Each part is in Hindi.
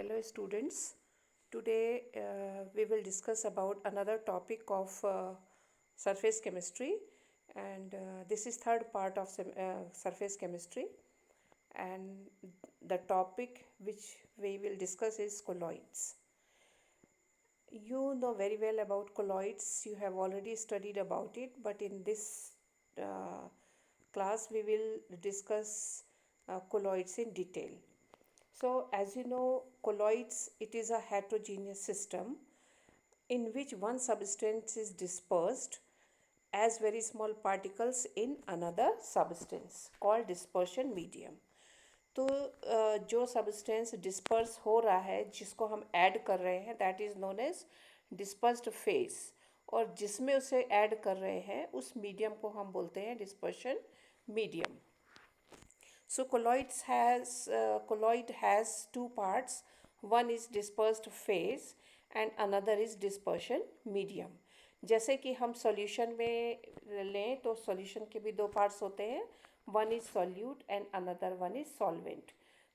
Hello students. Today we will discuss about another topic of surface chemistry, and this is third part of surface chemistry, and the topic which we will discuss is colloids. You know very well about colloids, you have already studied about it, but in this uh, class we will discuss colloids in detail. So, as you know, colloids, it is a heterogeneous system in which one substance is dispersed as very small particles in another substance called dispersion medium. तो जो सब्सटेंस डिस्पर्स हो रहा है जिसको हम ऐड कर रहे हैं that is known as dispersed phase, और जिसमें उसे ऐड कर रहे हैं उस मीडियम को हम बोलते हैं dispersion medium. So colloid has two parts. One is dispersed phase and another is dispersion medium. जैसे कि हम सॉल्यूशन में लें तो सॉल्यूशन के भी दो पार्ट्स होते हैं. One is solute and another one is solvent.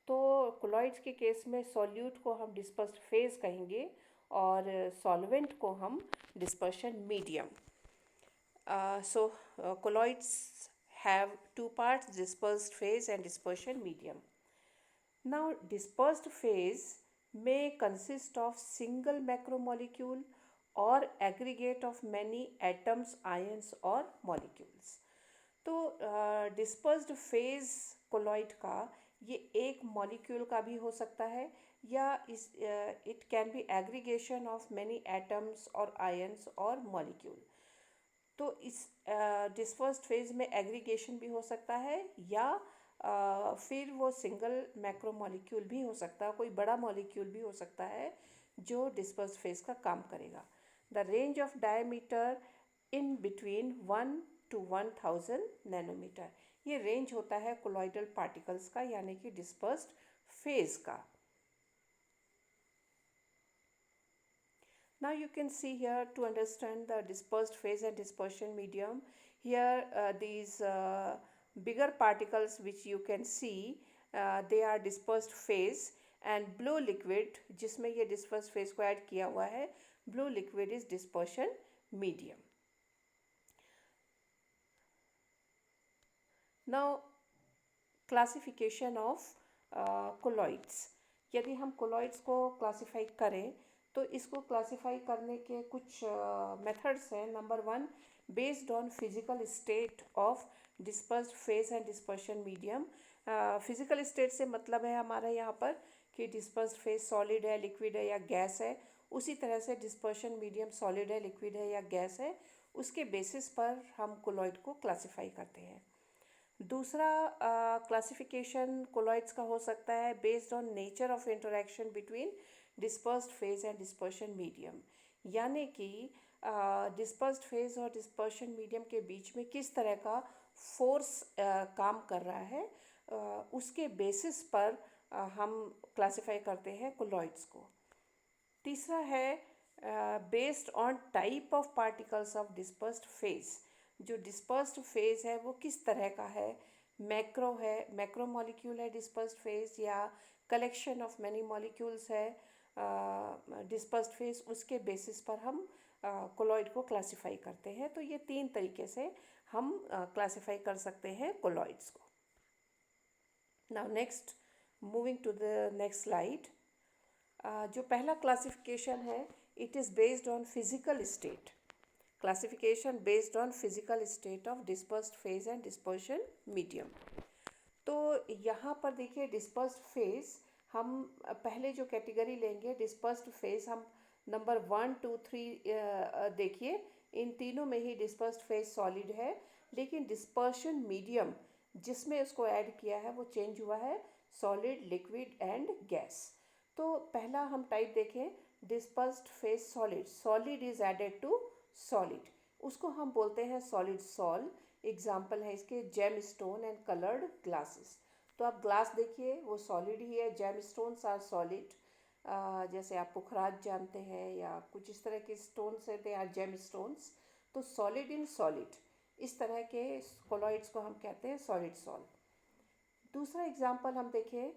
तो कोलॉइड्स के केस में सॉल्यूट को हम डिस्पर्स्ड फेज कहेंगे और सॉल्वेंट को हम dispersion medium. So colloids have two parts, dispersed phase and dispersion medium. Now dispersed phase may consist of single macromolecule or aggregate of many atoms, ions or molecules. तो डिस्पर्स्ड फेज कोलॉइड का ये एक मॉलिक्यूल का भी हो सकता है या इस it can be aggregation of many atoms और आयंस और मॉलिक्यूल. तो इस डिस्पर्स्ड फेज में एग्रीगेशन भी हो सकता है या फिर वो सिंगल मैक्रो मॉलिक्यूल भी हो सकता है, कोई बड़ा मॉलिक्यूल भी हो सकता है जो डिस्पर्स्ड फेज का काम करेगा. The range of diameter in between 1 to 1000 nanometre, ये रेंज होता है कोलॉइडल पार्टिकल्स का यानी कि डिस्पर्स्ड फेज का. Now you can see here to understand the dispersed phase and dispersion medium. Here these bigger particles which you can see, they are dispersed phase, and blue liquid जिसमें ये dispersed phase को add किया हुआ है, blue liquid is dispersion medium. Now classification of colloids. यदि हम colloids को classify करें तो इसको क्लासीफाई करने के कुछ मेथड्स हैं. Number 1, based on physical state of dispersed phase and dispersion medium. Physical state से मतलब है हमारा यहाँ पर कि डिस्पर्स्ड फेज सॉलिड है, लिक्विड है या गैस है. उसी तरह से डिस्पर्शन मीडियम सॉलिड है, लिक्विड है या गैस है. उसके बेसिस पर हम कोलॉइड को क्लासीफाई करते हैं. दूसरा क्लासिफिकेशन कोलॉइड्स का हो सकता है based on nature of interaction between dispersed phase and dispersion medium, यानी कि डिस्पर्स्ड फेज और डिस्पर्शन मीडियम के बीच में किस तरह का फोर्स काम कर रहा है, उसके बेसिस पर हम क्लासिफाई करते हैं कोलॉइड्स को. तीसरा है based on type of particles of dispersed phase. जो डिस्पर्स्ड फेज है वो किस तरह का है, मैक्रो है, मैक्रो मॉलिक्यूल है डिस्पर्स्ड फेज, या कलेक्शन ऑफ मैनी मॉलिक्यूल्स है डिस्पर्स्ड फेज, उसके बेसिस पर हम कोलॉइड को क्लासिफाई करते हैं. तो ये तीन तरीके से हम क्लासिफाई कर सकते हैं कोलॉइड्स को. Now next, moving to the next slide. जो पहला क्लासिफिकेशन है, it is based on physical state. Classification based on physical state of dispersed phase and dispersion medium. तो यहाँ पर देखिए डिस्पर्स्ड फेज हम पहले जो कैटेगरी लेंगे डिस्पर्स्ड फेज, हम नंबर 1, 2, 3 देखिए, इन तीनों में ही डिस्पर्स्ड फेज सॉलिड है, लेकिन डिस्पर्शन मीडियम जिसमें उसको ऐड किया है वो चेंज हुआ है सॉलिड, लिक्विड एंड गैस. तो पहला हम टाइप देखें dispersed phase solid. Solid is added to solid, उसको हम बोलते हैं सॉलिड सॉल. एग्जाम्पल है इसके gem stone and coloured glasses. तो आप ग्लास देखिए वो सॉलिड ही है, जेम स्टोन्स आर सॉलिड. जैसे आप पुखराज जानते हैं या कुछ इस तरह के स्टोन्स है, दे आर जेम स्टोन्स. तो सॉलिड इन सॉलिड, इस तरह के कोलॉइड्स को हम कहते हैं सॉलिड सॉल. दूसरा एग्जाम्पल हम देखें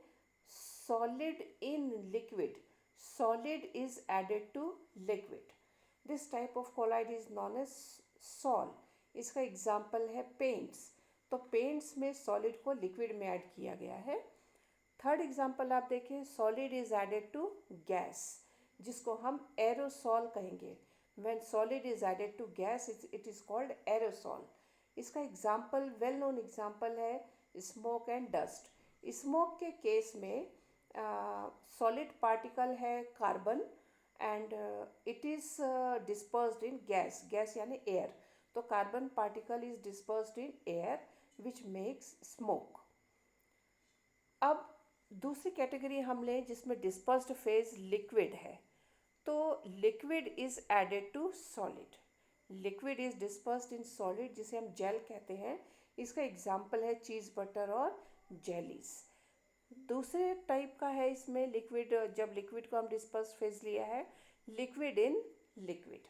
solid in liquid, solid is added to liquid. This type of colloid is known as sol. इसका एग्जाम्पल है पेंट्स, तो पेंट्स में सॉलिड को लिक्विड में ऐड किया गया है. थर्ड एग्जाम्पल आप देखें, solid is added to gas, जिसको हम एरोसॉल कहेंगे. When solid is added to gas it is called aerosol. इसका एग्जाम्पल, वेल नोन एग्जाम्पल है स्मोक एंड डस्ट. स्मोक के केस में सॉलिड पार्टिकल है carbon and it is dispersed in gas, gas यानी एयर. तो carbon particle is dispersed in air which makes smoke. अब दूसरी कैटेगरी हम लें जिसमें डिस्पर्स्ड फेज लिक्विड है. तो liquid is added to solid, liquid is dispersed in solid, जिसे हम जेल कहते हैं. इसका एग्जाम्पल है चीज़ बटर और जेलीज. दूसरे टाइप का है इसमें लिक्विड, जब लिक्विड को हम डिस्पर्स फेज लिया है, liquid in liquid.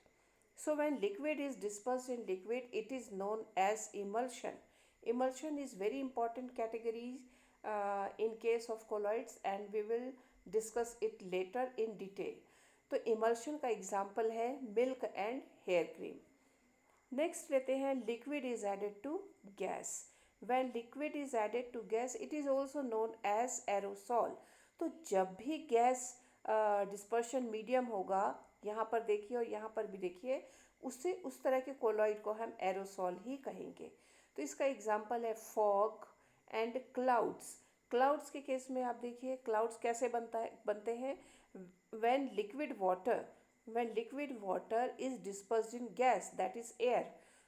So when liquid is dispersed in liquid it is known as emulsion. Emulsion is very important category in case of colloids and we will discuss it later in detail. तो emulsion का example है milk and hair cream. Next लेते हैं liquid is added to gas. When liquid is added to gas it is also known as aerosol. तो जब भी गैस dispersion medium होगा, यहाँ पर देखिए और यहाँ पर भी देखिए, उससे उस तरह के colloid को हम aerosol ही कहेंगे. तो इसका example है fog एंड क्लाउड्स. क्लाउड्स के केस में आप देखिए क्लाउड्स कैसे बनते हैं. When liquid water is dispersed in gas that is air.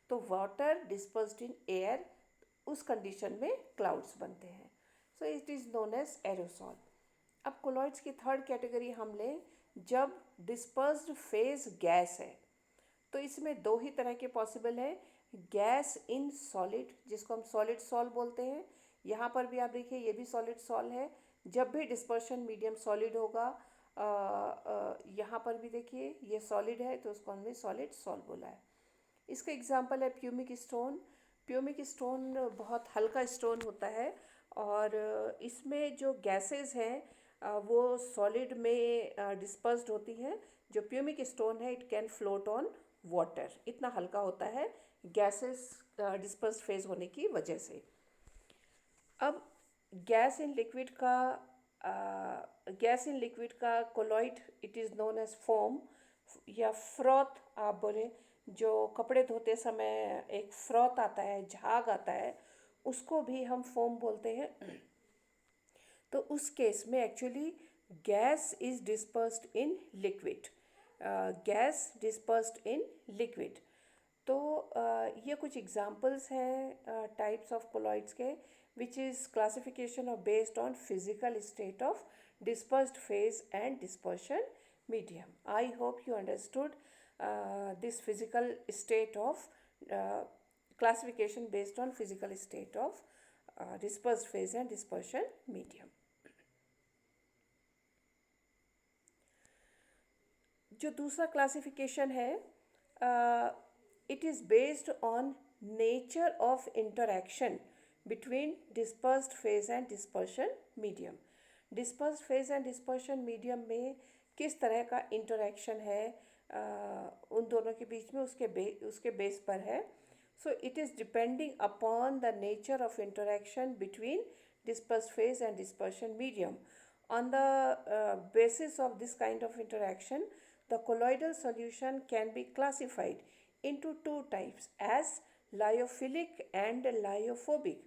तो वाटर डिस्पर्स्ड इन एयर, उस कंडीशन में क्लाउड्स बनते हैं. So it is known as aerosol. अब कोलॉइड्स की थर्ड कैटेगरी हम लें जब डिस्पर्स्ड फेज गैस है. तो इसमें दो ही तरह के पॉसिबल है, गैस इन सॉलिड जिसको हम सॉलिड सॉल बोलते हैं. यहाँ पर भी आप देखिए ये भी सॉलिड सॉल है. जब भी डिस्पर्शन मीडियम सॉलिड होगा, यहाँ पर भी देखिए ये सॉलिड है तो उसको हमने सॉलिड सॉल बोला है. इसका एग्जांपल है प्यूमिक स्टोन. प्यूमिक स्टोन बहुत हल्का स्टोन होता है और इसमें जो गैसेस हैं वो सॉलिड में डिस्पर्स्ड होती हैं. जो प्यूमिक स्टोन है it can float on water, इतना हल्का होता है गैसेस डिस्पर्स्ड फेज होने की वजह से. अब गैस इन लिक्विड का colloid it is known as foam या फ्रॉथ आप बोले. जो कपड़े धोते समय एक फ्रॉथ आता है, झाग आता है, उसको भी हम फोम बोलते हैं. तो उस केस में actually gas is dispersed in liquid, gas dispersed in liquid. तो ये कुछ एग्जांपल्स हैं टाइप्स ऑफ कोलॉइड्स के, which is classification of based on physical state of dispersed phase and dispersion medium. I hope you understood this physical state of classification based on physical state of dispersed phase and dispersion medium. जो दूसरा क्लासिफिकेशन है it is based on nature of interaction between dispersed phase and dispersion medium. dispersed phase and dispersion medium में किस तरह का interaction है उन दोनों के बीच में, उसके बेस पर है. So it is depending upon the nature of interaction between dispersed phase and dispersion medium. On the basis of this kind of interaction, the colloidal solution can be classified into two types as lyophilic and lyophobic.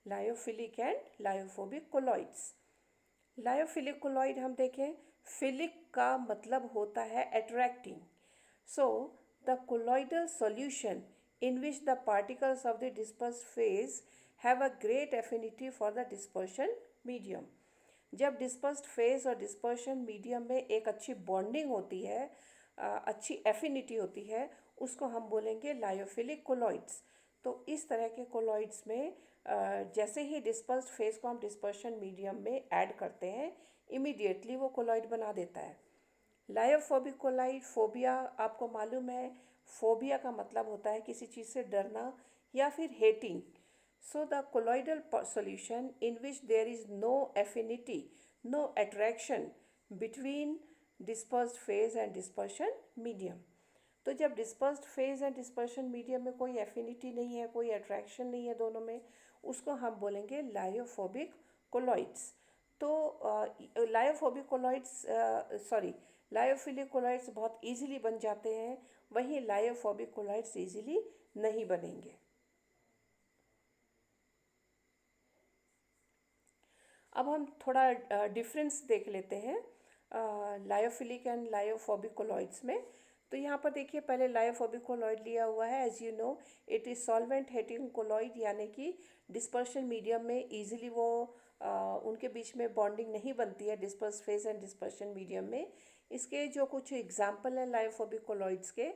Lyophilic and lyophobic colloids. Lyophilic colloid हम देखें, philic का मतलब होता है attracting. So the colloidal solution in which the particles of the dispersed phase have a great affinity for the dispersion medium. जब dispersed phase और dispersion medium में एक अच्छी bonding होती है, अच्छी affinity होती है, उसको हम बोलेंगे lyophilic colloids. तो इस तरह के colloids में जैसे ही dispersed phase को हम dispersion medium में ऐड करते हैं, immediately वो colloid बना देता है. लायोफोबिक कोलॉइड, फोबिया आपको मालूम है, फोबिया का मतलब होता है किसी चीज़ से डरना या फिर hating. So the colloidal solution in which there is no affinity, no attraction between dispersed phase and dispersion medium. तो जब dispersed phase and dispersion medium में कोई एफिनिटी नहीं है, कोई अट्रैक्शन नहीं है दोनों में, उसको हम बोलेंगे लायोफोबिक कोलॉइड्स। तो lyophobic colloids sorry lyophilic colloids बहुत इजीली बन जाते हैं, वहीं लायोफोबिक कोलॉइड्स इजीली नहीं बनेंगे। अब हम थोड़ा डिफरेंस देख लेते हैं लायोफिलिक एंड लायोफोबिक कोलॉइड्स में। तो यहाँ पर देखिए, पहले लायोफोबिक कोलॉइड लिया हुआ है। As you know it is solvent hating colloid, यानी कि डिस्पर्शन मीडियम में इजीली वो उनके बीच में बॉन्डिंग नहीं बनती है disperse phase and dispersion medium में। इसके जो कुछ एग्जाम्पल हैं लायोफोबिक कोलॉइड्स के,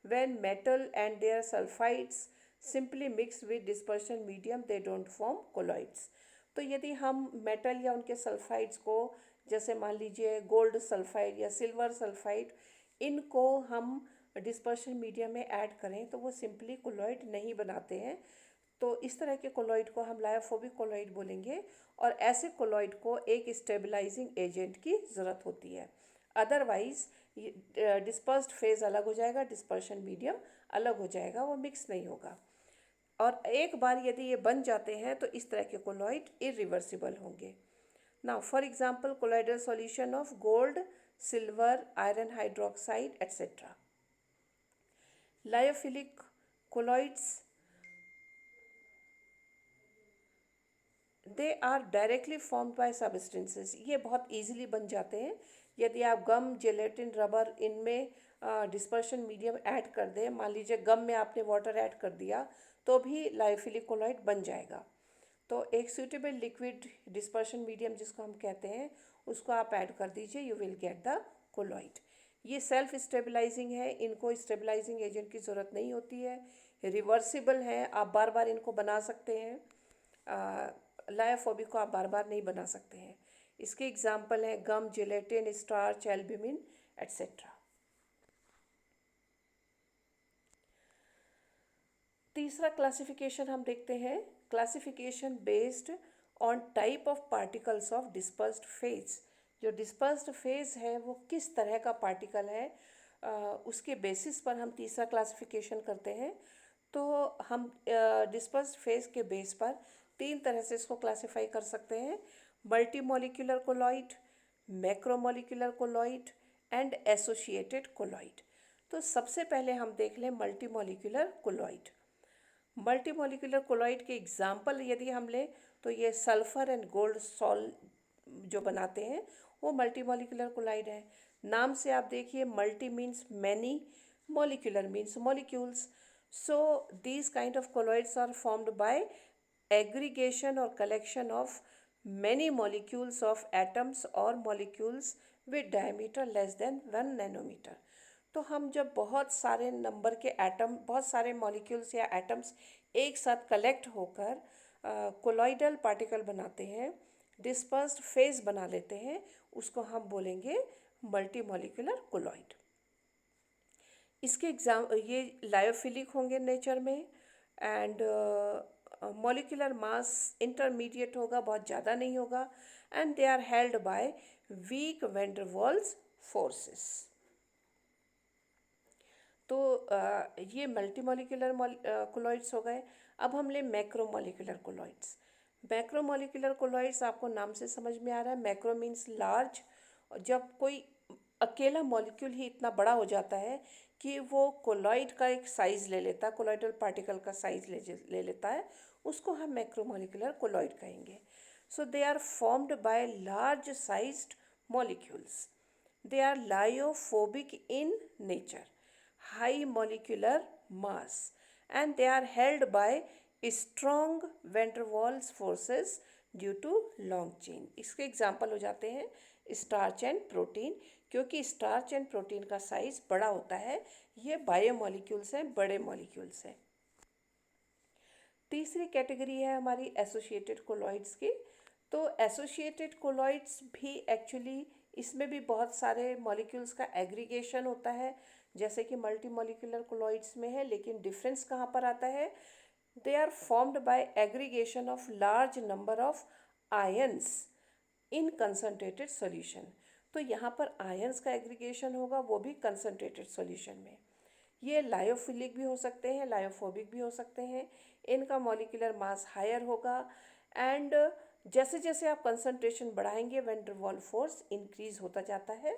when metal and their sulphides simply mix with dispersion medium they don't form colloids. तो यदि हम मेटल या उनके सल्फाइड्स को, जैसे मान लीजिए गोल्ड सल्फाइड या सिल्वर सल्फाइड, इनको हम डिस्पर्शन मीडियम में ऐड करें तो वो सिंपली कोलॉइड नहीं बनाते हैं। तो इस तरह के कोलॉइड को हम लायोफोबिक कोलॉइड बोलेंगे, और ऐसे कोलॉइड को एक स्टेबलाइजिंग एजेंट की ज़रूरत होती है। अदरवाइज डिस्पर्स्ड फेज अलग हो जाएगा, डिस्पर्शन मीडियम अलग हो जाएगा, वो मिक्स नहीं होगा। और एक बार यदि ये बन जाते हैं तो इस तरह के कोलॉइड इरिवर्सिबल होंगे। Now for example colloidal solution of gold, silver, iron hydroxide etcetera. Lyophilic colloids they are directly formed by substances, ये बहुत इजीली बन जाते हैं। यदि आप गम, जेलेटिन, रबर इनमें डिस्पर्शन मीडियम ऐड कर दें, मान लीजिए गम में आपने वाटर ऐड कर दिया, तो भी लायोफिलिक कोलॉइड बन जाएगा। तो एक सूटेबल लिक्विड डिस्पर्शन मीडियम जिसको हम कहते हैं, उसको आप ऐड कर दीजिए, you will get the colloid. ये सेल्फ स्टेबलाइजिंग है, इनको स्टेबलाइजिंग एजेंट की ज़रूरत नहीं होती है, रिवर्सिबल है, आप बार बार इनको बना सकते हैं। लायोफोबिक को आप बार बार नहीं बना सकते हैं। इसके एग्जाम्पल हैं गम, जिलेटिन, स्टार्च, एल्ब्यूमिन एट्सेट्रा। तीसरा क्लासिफिकेशन हम देखते हैं, classification based on type of particles of dispersed phase. जो डिस्पर्स्ड फेज है वो किस तरह का पार्टिकल है, उसके बेसिस पर हम तीसरा क्लासिफिकेशन करते हैं। तो हम डिस्पर्स्ड फेज के बेस पर तीन तरह से इसको क्लासिफाई कर सकते हैं: multi molecular colloid, macromolecular colloid and associated colloid. तो सबसे पहले हम देख लें multi molecular colloid. Multi molecular colloid के एग्जाम्पल यदि हम लें तो ये सल्फर एंड गोल्ड सॉल जो बनाते हैं वो मल्टी मॉलिक्यूलर कोलॉइड है। नाम से आप देखिए, multi means many, molecular means molecules. So these kind of colloids are formed by aggregation or collection of many molecules of atoms or molecules with diameter less than 1 nanometer। तो हम जब बहुत सारे नंबर के एटम, बहुत सारे मॉलिक्यूल्स या एटम्स एक साथ कलेक्ट होकर कोलॉइडल पार्टिकल बनाते हैं, डिस्पर्स्ड फेज बना लेते हैं, उसको हम बोलेंगे मल्टी मॉलिक्यूलर कोलॉइड। इसके एग्जाम ये लायोफिलिक होंगे नेचर में, एंड मॉलिक्यूलर मास इंटरमीडिएट होगा, बहुत ज़्यादा नहीं होगा, and they are held by weak van der Waals forces. तो ये मल्टी मॉलिक्यूलर कोलॉइड्स हो गए। अब हम ले macro molecular colloids. Macro molecular colloids आपको नाम से समझ में आ रहा है, मैक्रो मीन्स लार्ज। जब कोई अकेला मॉलिक्यूल ही इतना बड़ा हो जाता है कि वो कोलॉइड का एक साइज़ ले लेता है, कोलॉइडल पार्टिकल का साइज़ ले लेता है, उसको हम मैक्रोमोलिकुलर कोलॉइड कहेंगे। So they are formed by large sized molecules. They are lyophobic in nature, high molecular mass, and they are held by strong van der Waals forces due to long chain. इसके एग्जाम्पल हो जाते हैं स्टार्च एंड प्रोटीन, क्योंकि स्टार्च एंड प्रोटीन का साइज बड़ा होता है, ये बायोमॉलिक्यूल्स हैं, बड़े मॉलिक्यूल्स हैं। तीसरी कैटेगरी है हमारी एसोसिएटेड कोलॉइड्स की। तो एसोसिएटेड कोलॉइड्स भी एक्चुअली इसमें भी बहुत सारे मॉलिक्यूल्स का एग्रीगेशन होता है, जैसे कि मल्टी मॉलिक्यूलर कोलॉइड्स में है, लेकिन डिफरेंस कहाँ पर आता है? They are formed by aggregation of large number of ions in concentrated solution. तो यहाँ पर आयंस का एग्रीगेशन होगा, वो भी कंसनट्रेटेड सॉल्यूशन में। ये लायोफिलिक भी हो सकते हैं, लायोफोबिक भी हो सकते हैं। इनका मॉलिक्यूलर मास हायर होगा एंड जैसे जैसे आप कंसंट्रेशन बढ़ाएंगे वैन डर वाल फोर्स इंक्रीज होता जाता है।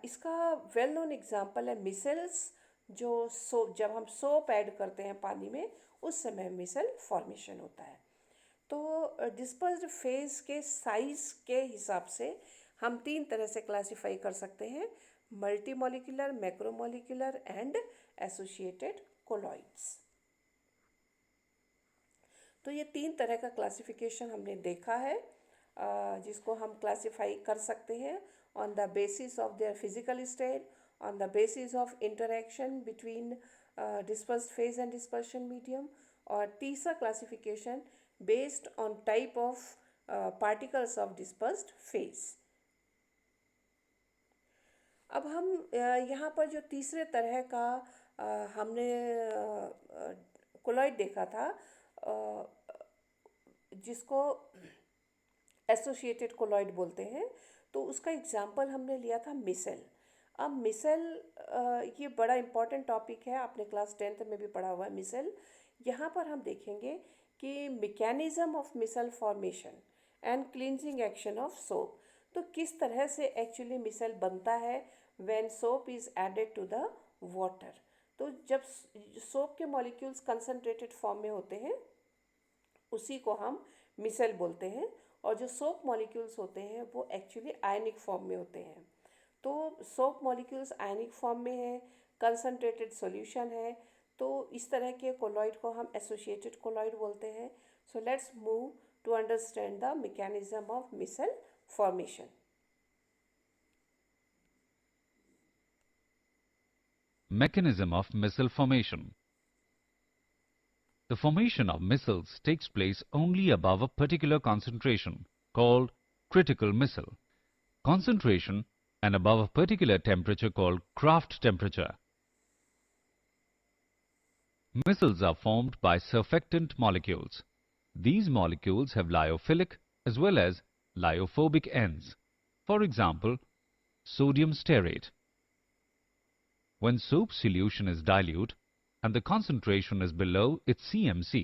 इसका वेल नोन एग्जांपल है मिसल्स, जो सोप, जब हम सोप ऐड करते हैं पानी में उस समय मिसल फॉर्मेशन होता है। तो डिस्पर्स्ड फेज के साइज के हिसाब से हम तीन तरह से क्लासिफाई कर सकते हैं: multi molecular, macromolecular and associated colloids. तो ये तीन तरह का क्लासिफिकेशन हमने देखा है, जिसको हम क्लासिफाई कर सकते हैं on the basis of their physical state, on the basis of interaction between dispersed phase and dispersion medium, और तीसरा classification based on type of particles of dispersed phase. अब हम यहाँ पर जो तीसरे तरह का हमने कोलॉइड देखा था, जिसको एसोसिएटेड कोलॉइड बोलते हैं, तो उसका एग्जाम्पल हमने लिया था मिसल। अब मिसल ये बड़ा इम्पॉर्टेंट टॉपिक है, आपने क्लास 10th में भी पढ़ा हुआ है मिसल। यहाँ पर हम देखेंगे कि mechanism of micelle formation and cleansing action of soap. तो किस तरह से एक्चुअली मिसल बनता है when soap is added to the water. तो जब सोप के मॉलिक्यूल्स कंसनट्रेटेड फॉर्म में होते हैं उसी को हम मिसल बोलते हैं, और जो सोप मॉलिक्यूल्स होते हैं वो एक्चुअली आयनिक फॉर्म में होते हैं। तो सोप मॉलिक्यूल्स आयनिक फॉर्म में है, कंसनट्रेटेड सॉल्यूशन है, तो इस तरह के कोलॉइड को हम एसोसिएटेड कोलॉइड बोलते हैं। So let's move to understand the mechanism of micelle formation. Mechanism of missile formation. The formation of missiles takes place only above a particular concentration called critical missile concentration and above a particular temperature called Kraft temperature. Missiles are formed by surfactant molecules. These molecules have lyophilic as well as lyophobic ends. For example, sodium stearate. When soap solution is dilute and the concentration is below its CMC,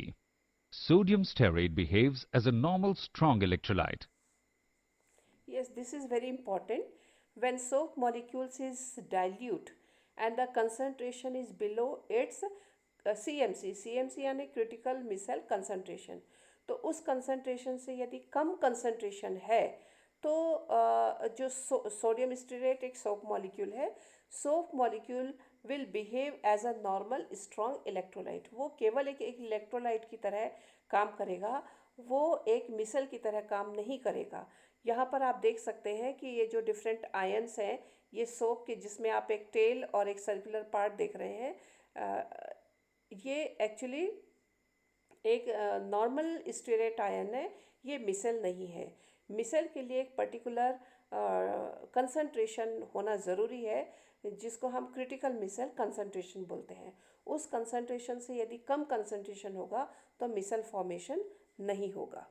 sodium stearate behaves as a normal strong electrolyte. Yes, this is very important. When soap molecules is dilute and the concentration is below its CMC यानी क्रिटिकल मिसल कंसंट्रेशन, तो उस कंसंट्रेशन से यदि कम कंसंट्रेशन है तो जो सोडियम स्टीरेट एक सोप मॉलिक्यूल है, soap molecule will behave as a normal strong electrolyte. वो केवल एक इलेक्ट्रोलाइट की तरह काम करेगा, वो एक मिसल की तरह काम नहीं करेगा। यहाँ पर आप देख सकते हैं कि ये जो डिफरेंट आयंस हैं, ये सोप के, जिसमें आप एक टेल और एक सर्कुलर पार्ट देख रहे हैं, ये एक्चुअली एक नॉर्मल स्टीरेट आयन है, ये मिसल नहीं है। मिसल के लिए एक पर्टिकुलर कंसंट्रेशन होना ज़रूरी है, जिसको हम क्रिटिकल मिसल कंसंट्रेशन बोलते हैं। उस कंसंट्रेशन से यदि कम कंसंट्रेशन होगा तो मिसल फॉर्मेशन नहीं होगा।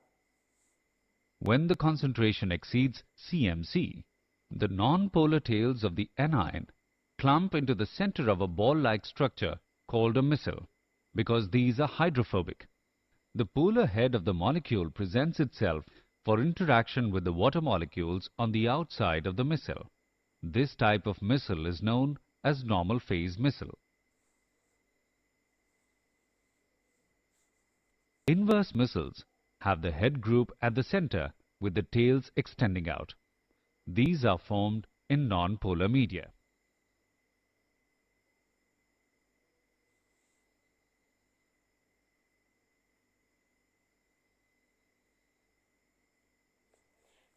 When the concentration exceeds CMC, the non-polar tails of the anion clump into the center of a ball-like structure called a missile because these are hydrophobic. The polar head of the molecule presents itself for interaction with the water molecules on the outside of the missile. This type of missile is known as normal phase missile. Inverse missiles have the head group at the center with the tails extending out. These are formed in non-polar media.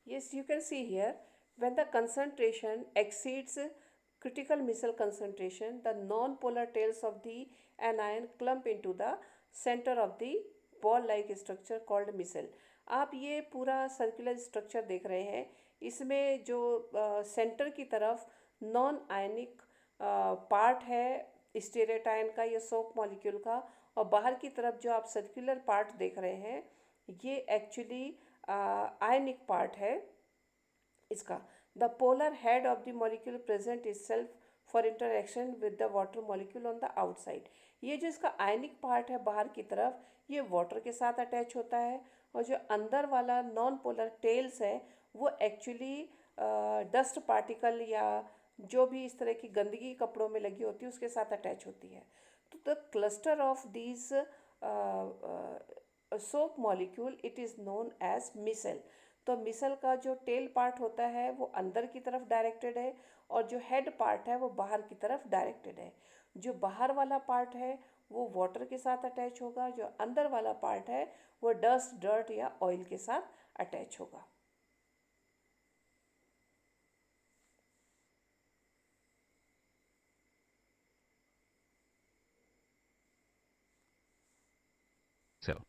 Yes, you can see here, when the concentration exceeds critical missile concentration, the non-polar tails of the anion clump into the center of the ball-like structure called missile. आप ये पूरा सर्कुलर स्ट्रक्चर देख रहे हैं, इसमें जो सेंटर की तरफ नॉन आयनिक पार्ट है स्टीरेट आयन का या सोप मॉलिक्यूल का, और बाहर की तरफ जो आप सर्कुलर पार्ट देख रहे हैं, ये एक्चुअली आयनिक पार्ट है इसका the polar head of the molecule present itself for interaction with the water molecule on the outside. ये जो इसका आयनिक पार्ट है बाहर की तरफ, ये वाटर के साथ अटैच होता है, और जो अंदर वाला नॉन पोलर टेल्स है वो एक्चुअली डस्ट पार्टिकल या जो भी इस तरह की गंदगी कपड़ों में लगी होती है उसके साथ अटैच होती है। तो the cluster of these soap molecule it is known as micelle. तो मिसल का जो टेल पार्ट होता है वो अंदर की तरफ डायरेक्टेड है, और जो हेड पार्ट है वो बाहर की तरफ डायरेक्टेड है। जो बाहर वाला पार्ट है वो वाटर के साथ अटैच होगा, जो अंदर वाला पार्ट है वो डस्ट डर्ट या ऑयल के साथ अटैच होगा। Missile.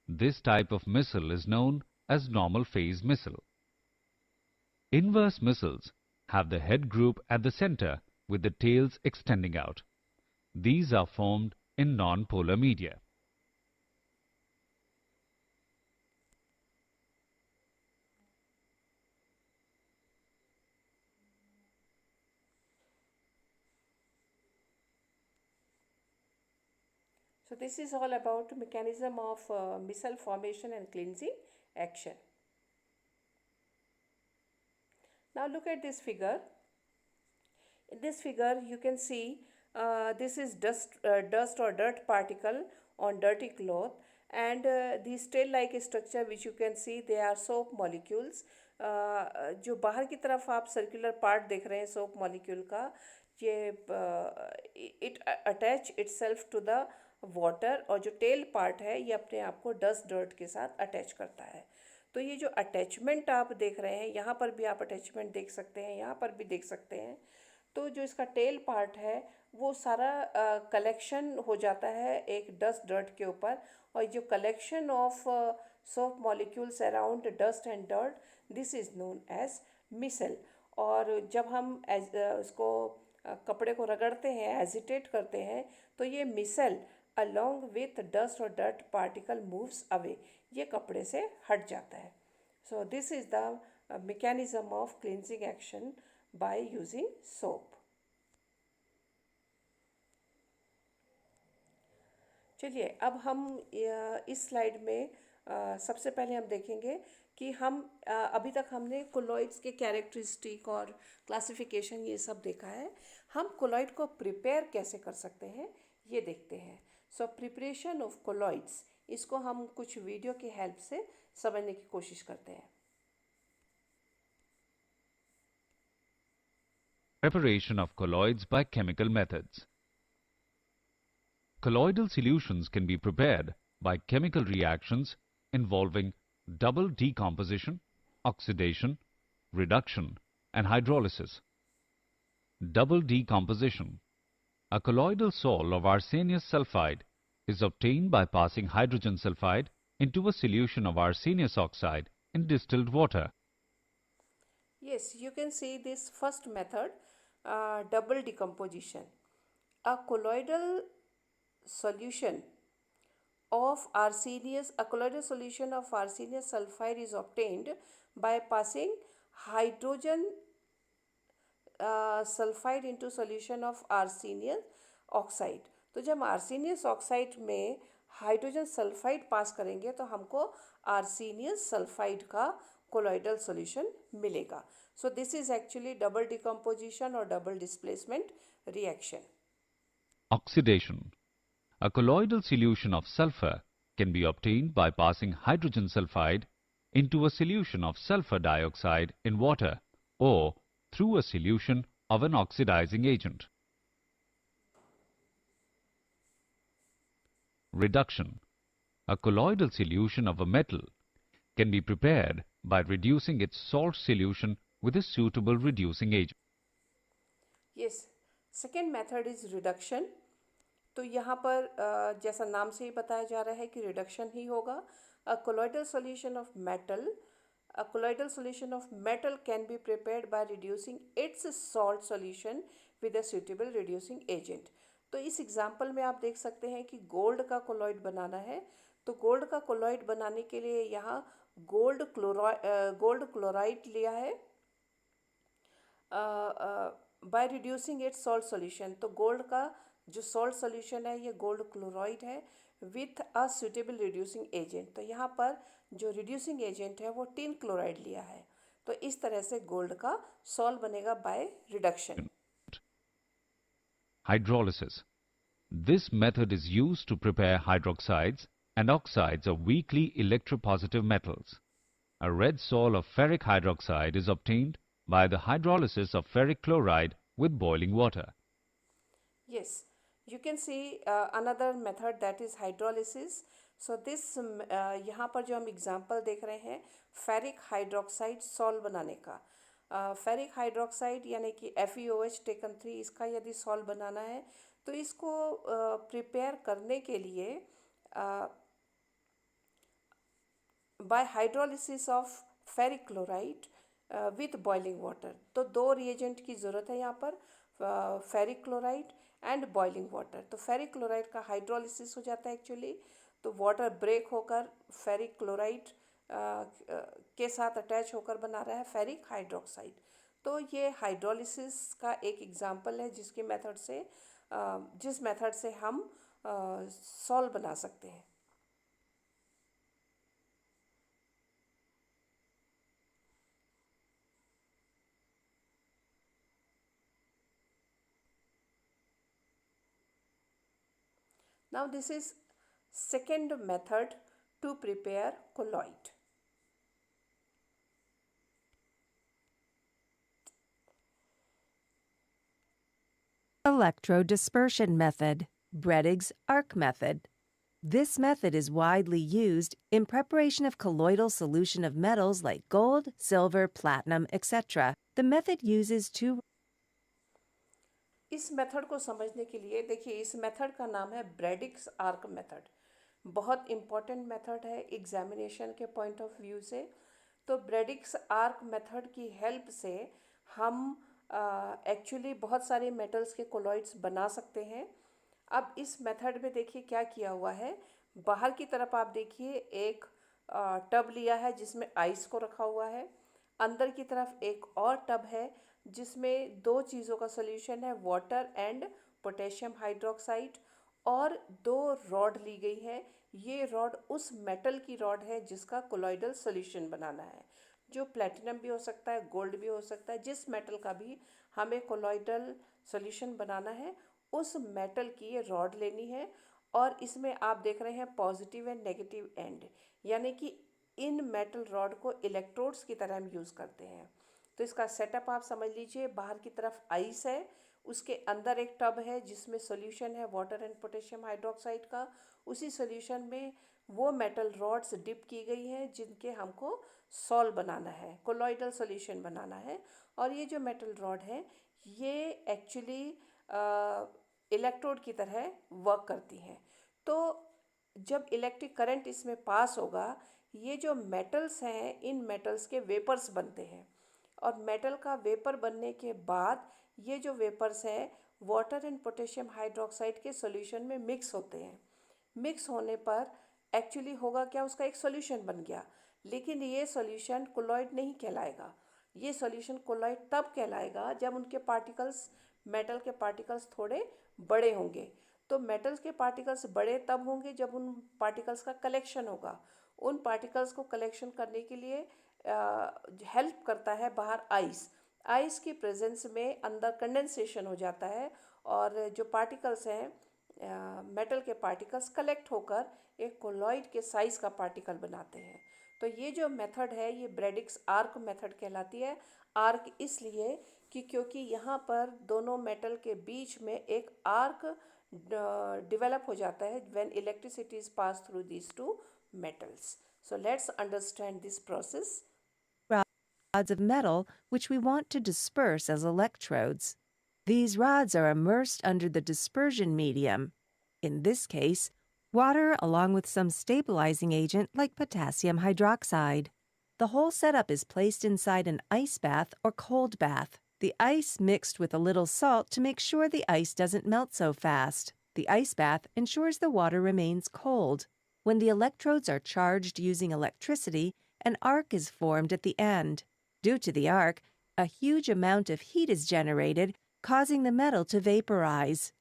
This type of missile is known as normal phase missile. Inverse missiles have the head group at the center with the tails extending out. These are formed in non-polar media. So this is all about mechanism of missile formation and cleansing action. Now look at this figure. In this figure you can see this is dust or dirt particle on dirty cloth, and these tail like structure which you can see they are soap molecules. जो बाहर की तरफ आप सर्कुलर पार्ट देख रहे हैं सोप मॉलिक्यूल का, ये it attach itself to the water, और जो टेल पार्ट है ये अपने आप को डस्ट डर्ट के साथ अटैच करता है। तो ये जो अटैचमेंट आप देख रहे हैं, यहाँ पर भी आप अटैचमेंट देख सकते हैं, यहाँ पर भी देख सकते हैं। तो जो इसका टेल पार्ट है वो सारा कलेक्शन हो जाता है एक डस्ट डर्ट के ऊपर, और जो collection of soap molecules around dust and dirt this is known as micelle. और जब हम उसको कपड़े को रगड़ते हैं, एजिटेट करते हैं, तो ये मिसल अलोंग विथ डस्ट और डर्ट पार्टिकल मूव्स अवे, ये कपड़े से हट जाता है। So this is the mechanism of cleansing action by using soap. चलिए अब हम इस स्लाइड में सबसे पहले हम देखेंगे कि हम अभी तक हमने कोलॉइड्स के कैरेक्टरिस्टिक और क्लासिफिकेशन ये सब देखा है। हम कोलॉइड को प्रिपेयर कैसे कर सकते हैं ये देखते हैं। सो प्रिपरेशन ऑफ कोलॉइड्स, इसको हम कुछ वीडियो की हेल्प से समझने की कोशिश करते हैं। Preparation of colloids by chemical methods. Colloidal solutions can be prepared by chemical reactions involving double decomposition, oxidation, reduction, and hydrolysis. Double decomposition. A colloidal sol of arsenious sulfide is obtained by passing hydrogen sulfide into a solution of arsenious oxide in distilled water. Yes, you can see this first method, double decomposition. A colloidal solution a colloidal solution of arsenious sulfide is obtained by passing hydrogen sulphide into solution of arsenious oxide. तो जब आर्सेनियस ऑक्साइड में हाइड्रोजन सल्फाइड पास करेंगे तो हमको आर्सेनियस सल्फाइड का कोलॉइडल सॉल्यूशन मिलेगा। So this is actually double decomposition और double displacement reaction. Oxidation. A colloidal solution of sulfur can be obtained by passing hydrogen sulfide into a solution of sulfur dioxide in water or through a solution of an oxidizing agent. Reduction. A colloidal solution of a metal can be prepared by reducing its salt solution with a suitable reducing agent. Yes, second method is reduction. तो यहाँ पर जैसा नाम से ही बताया जा रहा है कि रिडक्शन ही होगा। A colloidal solution of metal A colloidal solution of metal can be prepared by reducing its salt solution with a suitable reducing agent. तो इस एग्जाम्पल में आप देख सकते हैं कि गोल्ड का कोलॉइड बनाना है। तो गोल्ड का कोलॉइड बनाने के लिए यहाँ गोल्ड क्लोराइड लिया है, by reducing it's salt solution. तो गोल्ड का जो सॉल्ट सॉल्यूशन है ये गोल्ड क्लोराइड है with a suitable reducing agent. तो यहाँ पर जो रिड्यूसिंग एजेंट है वो टिन क्लोराइड लिया है। तो इस तरह से गोल्ड का सॉल्ट बनेगा by reduction. Hydrolysis. This method is used to prepare hydroxides and oxides of weakly electropositive metals. A red sol of ferric hydroxide is obtained by the hydrolysis of ferric chloride with boiling water. Yes, you can see another method that is hydrolysis. So this यहाँ पर जो हम एग्जांपल देख रहे हैं फेरिक हाइड्रोक्साइड सॉल्ट बनाने का। फेरिक हाइड्रोक्साइड यानी कि FeOH टेकन 3, इसका यदि सॉल्ट बनाना है तो इसको प्रिपेयर करने के लिए bye hydrolysis of ferric chloride with boiling water. तो दो रिएजेंट की ज़रूरत है यहाँ पर, ferric chloride and boiling water. तो फेरिक क्लोराइड का हाइड्रोलिसिस हो जाता है एक्चुअली, तो वाटर ब्रेक होकर फेरिक क्लोराइड के साथ अटैच होकर बना रहा है फेरिक हाइड्रोक्साइड। तो ये हाइड्रोलिसिस का एक एग्जांपल है जिसकी मेथड से जिस मेथड से हम सॉल्ट बना सकते हैं। Now this is second method to prepare colloid. Electrodispersion method, Bredig's arc method. This method is widely used in preparation of colloidal solution of metals like gold, silver, platinum, etc. The method uses two. इस मेथड को समझने के लिए देखिए, इस मेथड का नाम है ब्रेडिक्स आर्क मेथड। बहुत इम्पॉर्टेंट मेथड है एग्जामिनेशन के पॉइंट ऑफ व्यू से। तो ब्रेडिक्स आर्क मेथड की हेल्प से हम एक्चुअली बहुत सारे मेटल्स के कोलॉइड्स बना सकते हैं। अब इस मेथड में देखिए क्या किया हुआ है। बाहर की तरफ आप देखिए एक टब लिया है जिसमें आइस को रखा हुआ है। अंदर की तरफ एक और टब है जिसमें दो चीज़ों का सॉल्यूशन है, वाटर एंड पोटेशियम हाइड्रोक्साइड, और दो रॉड ली गई है। ये रॉड उस मेटल की रॉड है जिसका कोलॉइडल सॉल्यूशन बनाना है, जो प्लेटिनम भी हो सकता है, गोल्ड भी हो सकता है। जिस मेटल का भी हमें कोलॉइडल सॉल्यूशन बनाना है उस मेटल की ये रॉड लेनी है। और इसमें आप देख रहे हैं पॉजिटिव एंड नेगेटिव एंड, यानी कि इन मेटल रॉड को इलेक्ट्रोड्स की तरह हम यूज़ करते हैं। तो इसका सेटअप आप समझ लीजिए। बाहर की तरफ आइस है, उसके अंदर एक टब है जिसमें सॉल्यूशन है वाटर एंड पोटेशियम हाइड्रोक्साइड का। उसी सॉल्यूशन में वो मेटल रॉड्स डिप की गई हैं जिनके हमको सॉल्व बनाना है, कोलॉइडल सॉल्यूशन बनाना है। और ये जो मेटल रॉड है ये एक्चुअली इलेक्ट्रोड की तरह वर्क करती हैं। तो जब इलेक्ट्रिक करंट इसमें पास होगा, ये जो मेटल्स हैं इन मेटल्स के वेपर्स बनते हैं। और मेटल का वेपर बनने के बाद ये जो वेपर्स हैं वाटर एंड पोटेशियम हाइड्रोक्साइड के सॉल्यूशन में मिक्स होते हैं। मिक्स होने पर एक्चुअली होगा क्या, उसका एक सॉल्यूशन बन गया। लेकिन ये सॉल्यूशन कोलॉइड नहीं कहलाएगा। ये सॉल्यूशन कोलॉइड तब कहलाएगा जब उनके पार्टिकल्स, मेटल के पार्टिकल्स थोड़े बड़े होंगे। तो मेटल्स के पार्टिकल्स बड़े तब होंगे जब उन पार्टिकल्स का कलेक्शन होगा। उन पार्टिकल्स को कलेक्शन करने के लिए हेल्प करता है बाहर आइस। आइस की प्रेजेंस में अंदर कंडेंसेशन हो जाता है और जो पार्टिकल्स हैं मेटल के पार्टिकल्स कलेक्ट होकर एक कोलॉइड के साइज़ का पार्टिकल बनाते हैं। तो ये जो मेथड है ये ब्रेडिक्स आर्क मेथड कहलाती है। आर्क इसलिए कि क्योंकि यहाँ पर दोनों मेटल के बीच में एक आर्क डेवलप हो जाता है when electricity is pass through these two metals. So let's understand this process. Rods of metal which we want to disperse as electrodes. These rods are immersed under the dispersion medium, in this case, water along with some stabilizing agent like potassium hydroxide. The whole setup is placed inside an ice bath or cold bath. The ice mixed with a little salt to make sure the ice doesn't melt so fast. The ice bath ensures the water remains cold. When the electrodes are charged using electricity, an arc is formed at the end. Due to the arc, a huge amount of heat is generated, causing the metal to vaporize.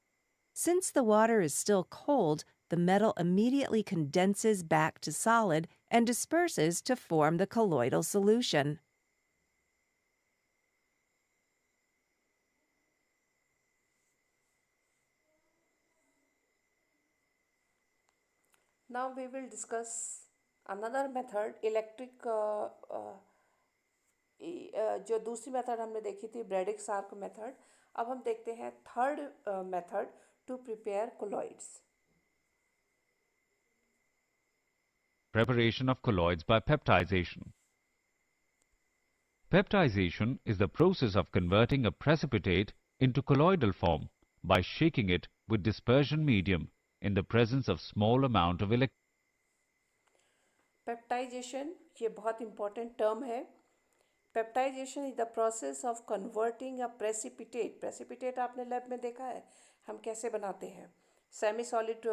Since the water is still cold, the metal immediately condenses back to solid and disperses to form the colloidal solution. Now we will discuss another method, electric जो दूसरी मेथड हमने देखी थी ब्रेडिक्स आर्क मेथड. अब हम देखते हैं third method to prepare colloids. Preparation of colloids by peptization. Peptization is the process of converting a precipitate into colloidal form by shaking it with dispersion medium in the presence of small amount of electrons. Peptization ये बहुत इंपॉर्टेंट टर्म है. Peptization is the process of converting a precipitate. Precipitate आपने लैब में देखा है हम कैसे बनाते हैं. सेमी सॉलिड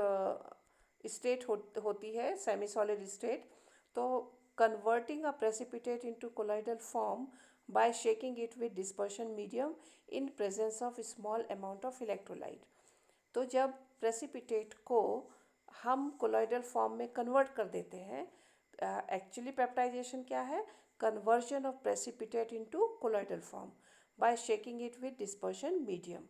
स्टेट होती है, सेमी सॉलिड स्टेट. तो converting a precipitate into colloidal form by shaking it with dispersion medium in presence of small amount of electrolyte. तो जब प्रेसिपिटेट को हम कोलॉइडल फॉर्म में कन्वर्ट कर देते हैं, एक्चुअली पेप्टाइजेशन क्या है? Conversion of precipitate into colloidal form by shaking it with dispersion medium.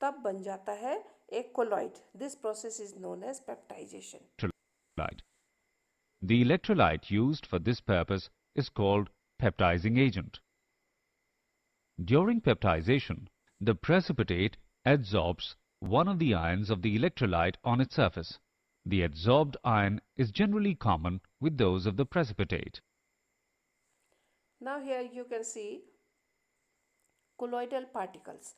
तब बन जाता है एक colloid. This process is known as peptization. Electrolyte. The electrolyte used for this purpose is called peptizing agent. During peptization, the precipitate adsorbs one of the ions of the electrolyte on its surface. The adsorbed ion is generally common with those of the precipitate. Now here you can see colloidal particles.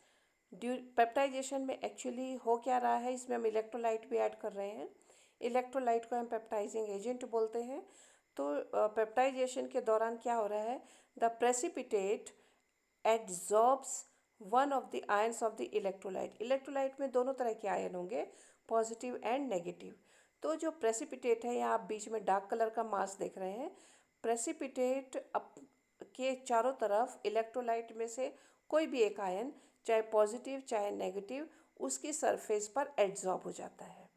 Peptization में एक्चुअली हो क्या रहा है, इसमें हम इलेक्ट्रोलाइट भी ऐड कर रहे हैं. इलेक्ट्रोलाइट को हम पेप्टाइजिंग एजेंट बोलते हैं. तो पेप्टाइजेशन के दौरान क्या हो रहा है? The precipitate adsorbs one of the ions of the electrolyte. Electrolyte में दोनों तरह के आयन होंगे, पॉजिटिव एंड नेगेटिव. तो जो प्रेसिपिटेट है, यहाँ आप बीच में डार्क कलर का मास देख रहे हैं. प्रेसिपिटेट के चारों तरफ इलेक्ट्रोलाइट में से कोई भी एक आयन, चाहे पॉजिटिव चाहे नेगेटिव, उसकी सरफेस पर एड्जॉर्ब हो जाता है.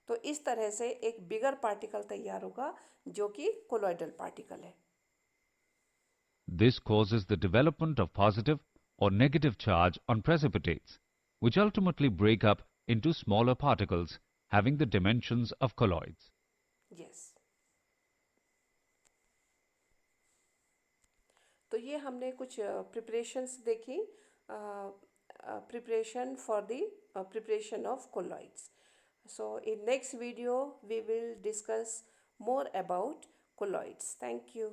तो इस तरह से एक बिगर पार्टिकल तैयार होगा जो कि कोलॉइडल पार्टिकल है. This causes the development of positive or negative charge on precipitates, which ultimately break up into smaller particles having the dimensions of colloids. Yes. तो ये हमने कुछ प्रिपरेशंस देखी, preparation for the preparation of colloids. So in next video we will discuss more about colloids. Thank you.